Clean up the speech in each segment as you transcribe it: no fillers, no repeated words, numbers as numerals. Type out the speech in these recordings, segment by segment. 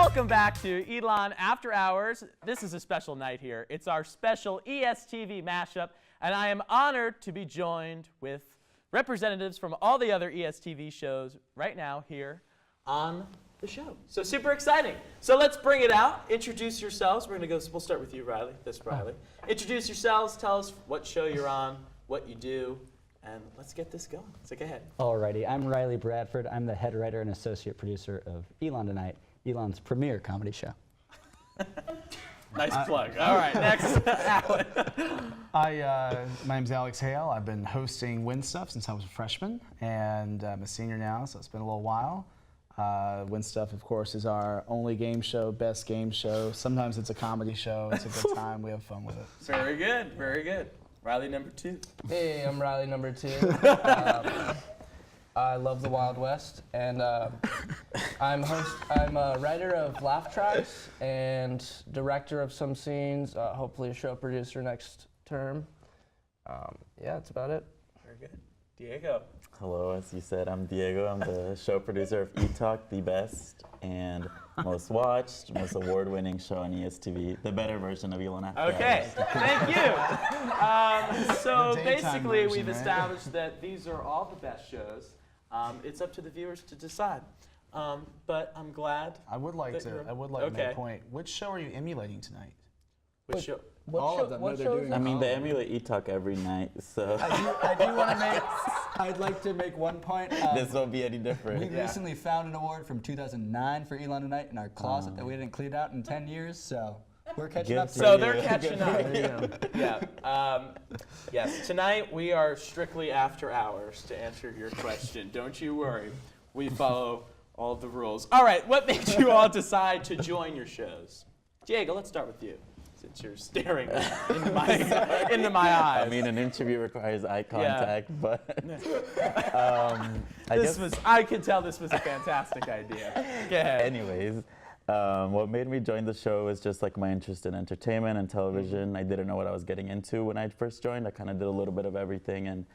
Welcome back to Elon After Hours. This is a special night here. It's our special ESTV mashup, and I am honored to be joined with representatives from all the other ESTV shows right now here on the show. So super exciting. So let's bring it out. Introduce yourselves. We'll start with you, Reilly. Reilly. Introduce yourselves. Tell us what show you're on, what you do, and let's get this going. So go ahead. Alrighty, I'm Reilly Bradford. I'm the head writer and associate producer of Elon Tonight, Elon's premier comedy show. Nice plug. All right, next, Alan. My name's Alex Hale. I've been hosting Win Stuff since I was a freshman, and I'm a senior now, so it's been a little while. Win Stuff, of course, is our only game show, best game show. Sometimes it's a comedy show. It's a good time. We have fun with it. Very good, very good. Reilly number 2. Hey, I'm Reilly number 2. I love the Wild West, and I'm a writer of laugh tracks and director of some scenes. Hopefully, a show producer next term. Yeah, that's about it. Very good, Diego. Hello, as you said, I'm Diego. I'm the show producer of ETalk, the best and most watched, most award-winning show on ESTV, the better version of Elon After Okay, Hours. thank you. So The daytime basically, version, we've right? established that these are all the best shows. It's up to the viewers to decide. But I'm glad. I would like that to you're- make okay. a point. Which show are you emulating tonight? Which show? All of them, what they're shows doing I mean, they emulate ETalk every night, so I do want to make, I'd like to make one point. this won't be any We different. recently found an award from 2009 for Elon Tonight in our closet that we hadn't cleaned out in 10 years, so we're catching Good up. for So you. they're catching up. There you go. Yeah. Yes. Tonight we are strictly after hours to answer your question. Don't you worry. We follow all the rules. All right. What made you all decide to join your shows? Diego, let's start with you, since you're staring into my eyes. I mean, an interview requires eye contact, but I could tell this was a fantastic idea. Go ahead. anyways, what made me join the show was just like my interest in entertainment and television. I didn't know what I was getting into when I first joined. I kind of did a little bit of everything and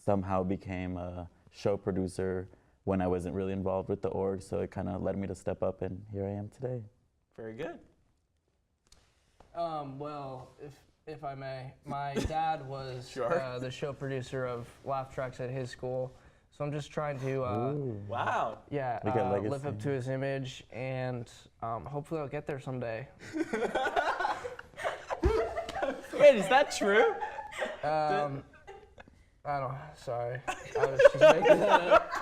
somehow became a show producer when I wasn't really involved with the org. So it kind of led me to step up, and here I am today. Very good. Well, if I may, my dad was Sure. the show producer of laugh tracks at his school, so I'm just trying to Wow. yeah Look at live up legacy. to his image, and hopefully I'll get there someday. Wait, is that true? I don't. Sorry, I was just making that up.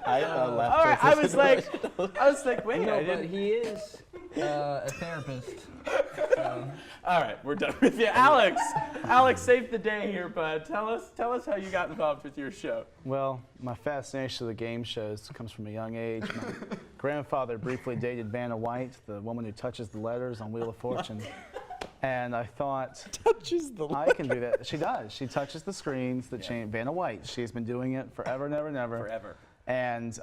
All right. I was like, wait. No, I but didn't. he is a therapist. All right, we're done with you, Alex. Alex, save the day here, bud. Tell us how you got involved with your show. Well, my fascination with the game shows comes from a young age. My grandfather briefly dated Vanna White, the woman who touches the letters on Wheel of Fortune. And I thought, I can do that. She does. She touches the screens that change. Vanna White. She's been doing it forever and ever and ever. Forever. And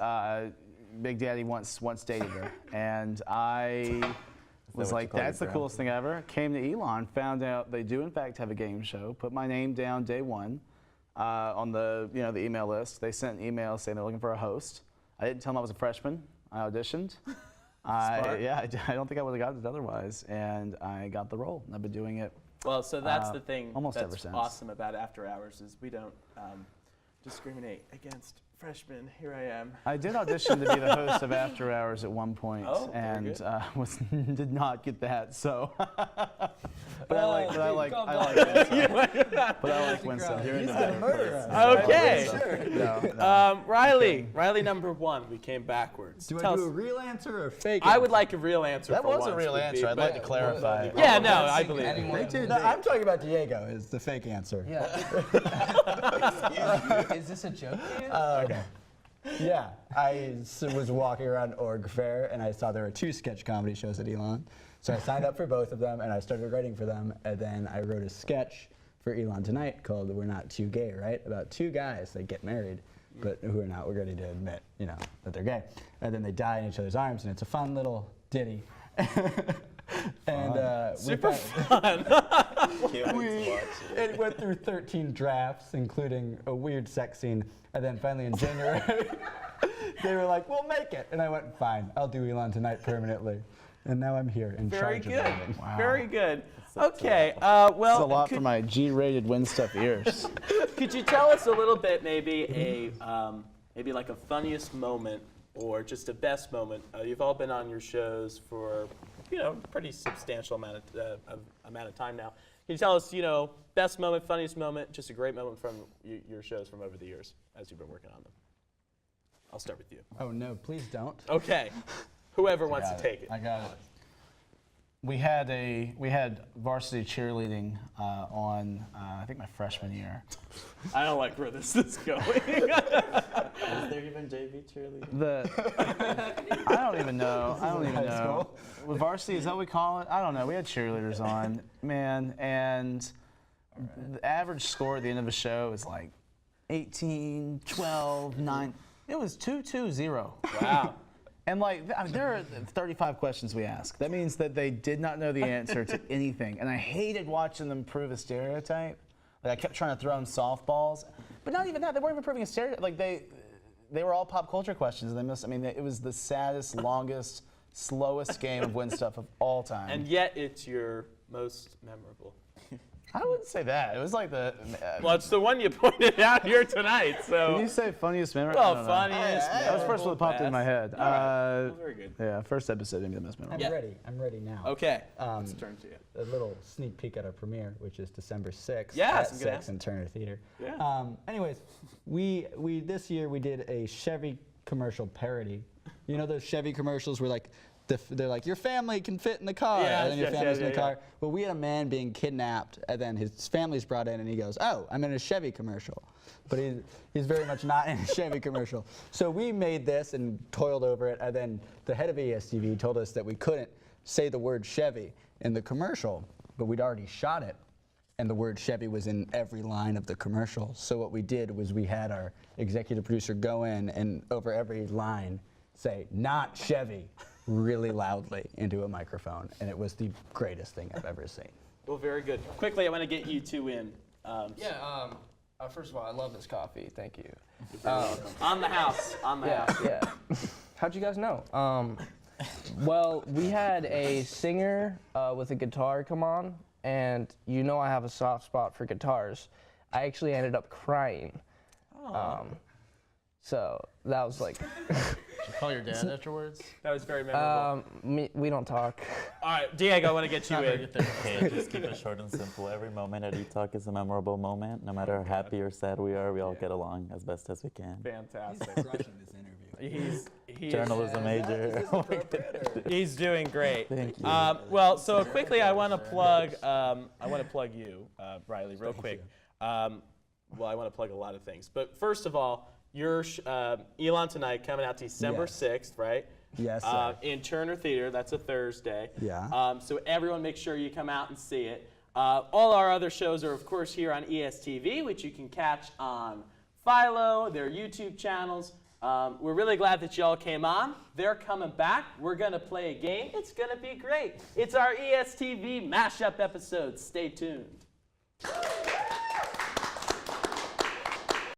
Big Daddy once dated her. And I was what like, you call that's the your coolest thing ever. Came to Elon, found out they do in fact have a game show. Put my name down day one on the the email list. They sent an email saying they're looking for a host. I didn't tell them I was a freshman. I auditioned. I don't think I would have gotten it otherwise, and I got the role. I've been doing it. Well, so that's the thing. Almost that's ever since. awesome about After Hours is we don't discriminate against freshmen. Here I am. I did audition to be the host of After Hours at one point, Oh, very and good. did not get that. So, but I like Win Stuff. He's gonna murder us. Okay. No. Reilly number 1. We came backwards. Do Tell I do us- a real answer or a fake I answer? would like a real answer. That for was a once real would answer. be, I'd but- like to clarify it. Yeah, no, I believe it. Anyone. No, I'm talking about Diego. Is the fake answer. Yeah. Is this a joke? Okay. Yeah, I was walking around Org Fair and I saw there were 2 sketch comedy shows at Elon. So I signed up for both of them and I started writing for them. And then I wrote a sketch for Elon Tonight called "We're Not Too Gay," right? About 2 guys that get married, but who are not ready to admit, that they're gay. And then they die in each other's arms, and it's a fun little ditty. And Super fun. it went through 13 drafts, including a weird sex scene. And then finally in January, They were like, we'll make it. And I went, fine, I'll do Elon Tonight permanently. And now I'm here in Very charge good. of everything. Wow. Very good. Okay. That's Well, a lot for my G-rated Win Stuff ears. could you tell us a little bit, maybe maybe like a funniest moment or just a best moment? You've all been on your shows for, pretty substantial amount of time now. Can you tell us, best moment, funniest moment, just a great moment from your shows from over the years as you've been working on them? I'll start with you. Oh, no, please don't. Okay. Whoever wants to take it. I got it. We had varsity cheerleading on I think my freshman year. I don't like where this is going. Is there even JV cheerleading? I don't even know. high school? With varsity, is that what we call it? I don't know. We had cheerleaders on, man, and the average score at the end of the show is like 18, 12, 9. It was 2-2-0. Wow. And there are 35 questions we ask. That means that they did not know the answer to anything. And I hated watching them prove a stereotype. I kept trying to throw them softballs. But not even that. They weren't even proving a stereotype. They were all pop culture questions. It was the saddest, longest, slowest game of Win Stuff of all time. And yet it's your most memorable. I wouldn't say that. It was like the. Well, it's the one you pointed out here tonight, so. Did you say funniest memory? Well, I don't know. funniest. That was the first one that popped in my head. Well, very good. Yeah, first episode, maybe the most memorable. I'm ready now. Okay. Let's turn to you. A little sneak peek at our premiere, which is December 6th Yes, at I'm gonna 6 in Turner Theater. Yeah. Anyways, we this year we did a Chevy commercial parody. You know those Chevy commercials where they're like, your family can fit in the car, Yes, and then your yes, family's yeah, in the yeah, car. Well, we had a man being kidnapped, and then his family's brought in, and he goes, oh, I'm in a Chevy commercial. But he's very much not in a Chevy commercial. So we made this and toiled over it, and then the head of ESTV told us that we couldn't say the word Chevy in the commercial, but we'd already shot it, and the word Chevy was in every line of the commercial. So what we did was we had our executive producer go in and over every line say, not Chevy, really loudly into a microphone, and it was the greatest thing I've ever seen. Well, very good. Quickly, I want to get you two in. First of all, I love this coffee. Thank you. On the house. On the house. Yeah. How'd you guys know? Well, we had a singer with a guitar come on, and I have a soft spot for guitars. I actually ended up crying. So that was like. Did you call your dad afterwards? That was very memorable. We don't talk. All right, Diego, I want to get you in. Okay, just keep it short and simple. Every moment at ETalk is a memorable moment. No matter how happy or sad we are, we all get along as best as we can. Fantastic. Crushing this interview. He's Journalism major. He's doing great. Thank you. Well, so quickly, I want to plug you, Reilly, real quick. I want to plug a lot of things, but first of all, your Elon Tonight coming out December 6th, right? Yes, sir. In Turner Theater. That's a Thursday. Yeah. So everyone, make sure you come out and see it. All our other shows are, of course, here on ESTV, which you can catch on Philo, their YouTube channels. We're really glad that y'all came on. They're coming back. We're going to play a game. It's going to be great. It's our ESTV mashup episode. Stay tuned.